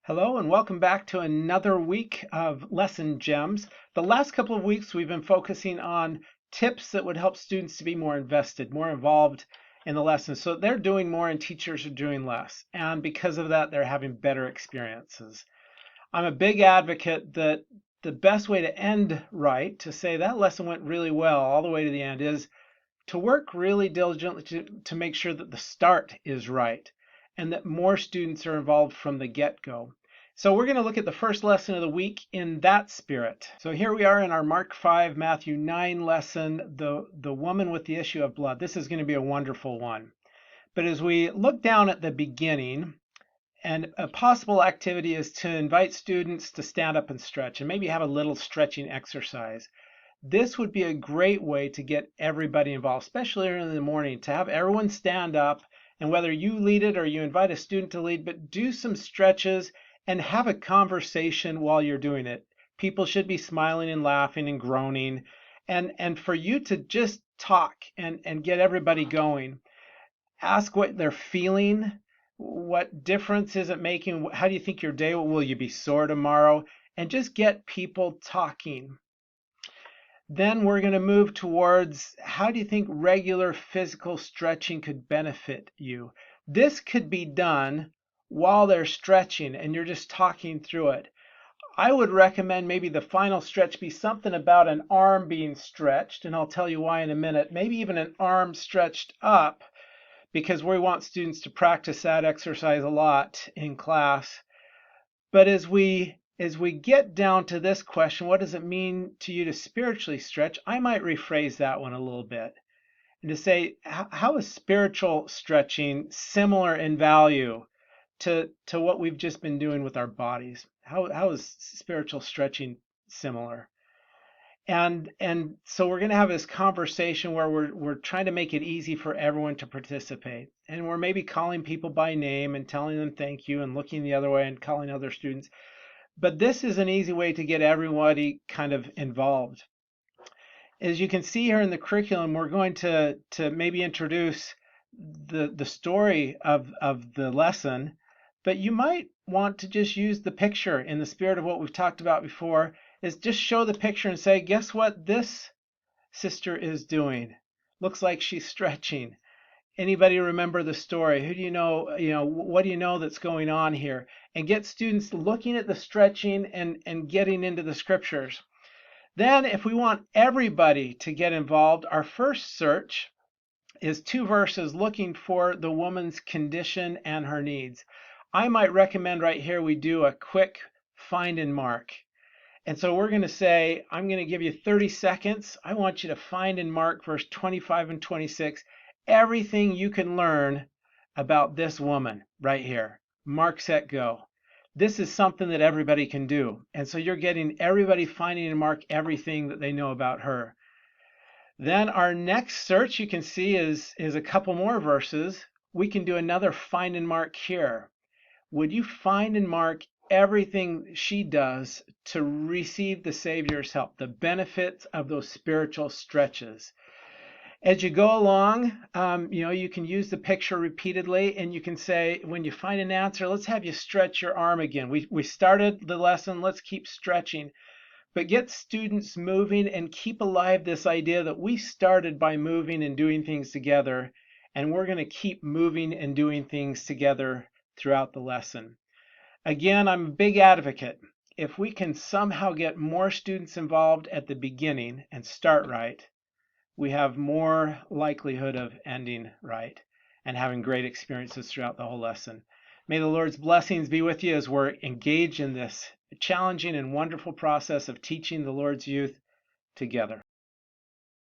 Hello and welcome back to another week of Lesson Gems. The last couple of weeks we've been focusing on tips that would help students to be more invested, more involved in the lesson. So they're doing more and teachers are doing less. And because of that, they're having better experiences. I'm a big advocate that the best way to end right, to say that lesson went really well all the way to the end, is to work really diligently to make sure that the start is right and that more students are involved from the get-go. So we're going to look at the first lesson of the week in that spirit. So here we are in our Mark 5, Matthew 9 lesson, the woman with the issue of blood. This is going to be a wonderful one. But as we look down at the beginning, and a possible activity is to invite students to stand up and stretch and maybe have a little stretching exercise. This would be a great way to get everybody involved, especially early in the morning, to have everyone stand up, and whether you lead it or you invite a student to lead, but do some stretches and have a conversation while you're doing it. People should be smiling and laughing and groaning, and for you to just talk and get everybody going. Ask what they're feeling. What difference is it making? How do you think your day will you be sore tomorrow? And just get people talking. Then we're going to move towards how do you think regular physical stretching could benefit you? This could be done while they're stretching and you're just talking through it. I would recommend maybe the final stretch be something about an arm being stretched, and I'll tell you why in a minute. Maybe even an arm stretched up, because we want students to practice that exercise a lot in class. But as we get down to this question, what does it mean to you to spiritually stretch? I might rephrase that one a little bit and to say, how is spiritual stretching similar in value to what we've just been doing with our bodies? How is spiritual stretching similar? And so we're going to have this conversation where we're trying to make it easy for everyone to participate. And we're maybe calling people by name and telling them thank you and looking the other way and calling other students. But this is an easy way to get everybody kind of involved. As you can see here in the curriculum, we're going to maybe introduce the story of the lesson, but you might want to just use the picture in the spirit of what we've talked about before, is just show the picture and say, guess what this sister is doing? Looks like she's stretching. Anybody remember the story? Who do you know, what do you know that's going on here? And get students looking at the stretching and getting into the scriptures. Then if we want everybody to get involved, our first search is 2 verses looking for the woman's condition and her needs. I might recommend right here we do a quick find and mark. And so we're going to say, I'm going to give you 30 seconds. I want you to find and mark verse 25 and 26, everything you can learn about this woman right here. Mark, set, go. This is something that everybody can do. And so you're getting everybody finding and mark everything that they know about her. Then our next search, you can see, is a couple more verses. We can do another find and mark here. Would you find and mark everything she does to receive the Savior's help, the benefits of those spiritual stretches? As you go along, you can use the picture repeatedly, and you can say, when you find an answer, let's have you stretch your arm again. We started the lesson, let's keep stretching. But get students moving and keep alive this idea that we started by moving and doing things together, and we're going to keep moving and doing things together throughout the lesson. Again, I'm a big advocate. If we can somehow get more students involved at the beginning and start right, we have more likelihood of ending right and having great experiences throughout the whole lesson. May the Lord's blessings be with you as we're engaged in this challenging and wonderful process of teaching the Lord's youth together.